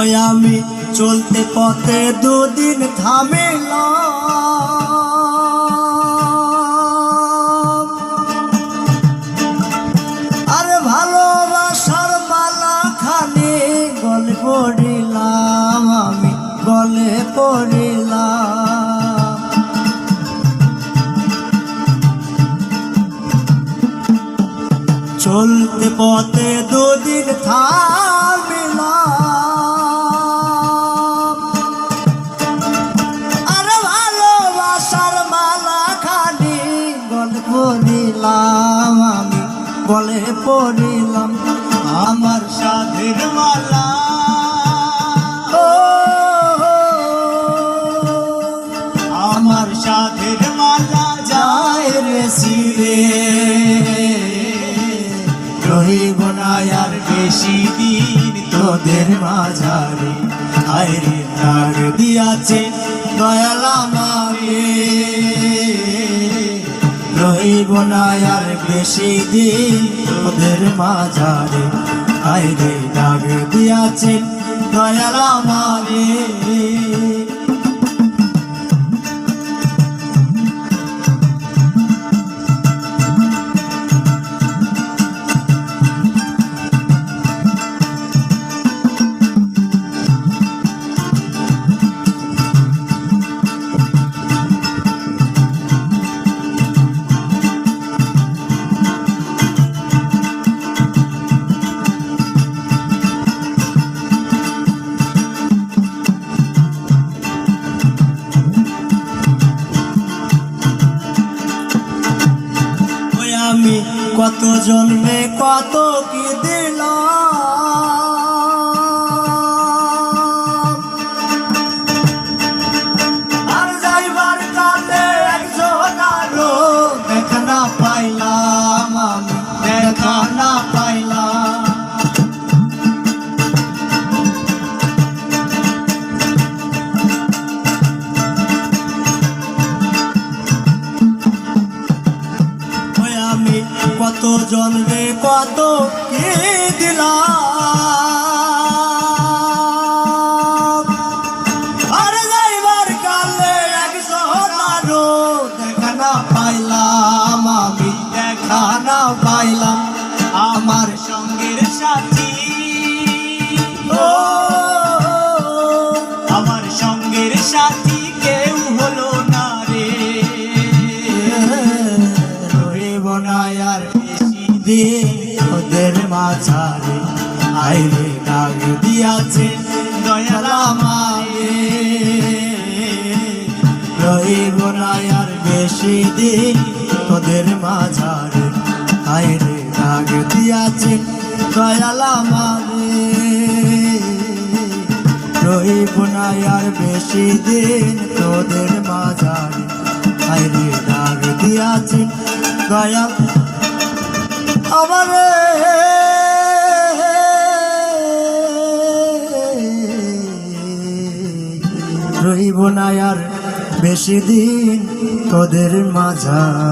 ওই আমি চলতে পথে দুদিন থামিলাম, আরে ভালোবাসার মালা খানি গলে পড়িলাম, আমি গলে পড়িলাম। চলতে পথে দুদিন থামিলাম, আরে ভালোবাসার মালা খানি গলে পড়িলাম, আমি গলে পড়িলাম। আমার সাধের মালা, আমার সাধের মালা যায় রে ছিঁড়ে, রহিব না আর বেশি দিন তোদের মাঝারে। আইরে দাগ দিয়াছে দয়াল আমারে, রহিব না আর বেশি দিন তোদের মাঝারে। আইরে দাগ দিয়াছে দয়াল আমারে। আমি কত জন্মে কত কি দিলাম, আর যাইবার কালে একজন আরো দেখা না পাইলাম, আমি দেখা না পাইলাম। আমি কত জন্মে কত কি দিলাম, আর যাইবার কালে একজন আরো দেখা না পাইলাম, আমি দেখা না পাইলাম। আমার সঙ্গের সাথী, ও আমার সঙ্গের সাথী কেউ হলো না রে, রহিব না আর বেশি দিন ওদের মাঝারে। আইরে দাগ দিয়াছে দয়াল আমারে, রহিব না আর বেশি দিন তোদের মাঝারে। আইরে দাগ দিয়াছে দয়াল আমারে, রহিব না আর বেশি দিন তোদের মাঝারে। আইরে দাগ দিয়াছে দয়াল আমারে, রহিব না আর বেশি দিন তোদের মাঝারে।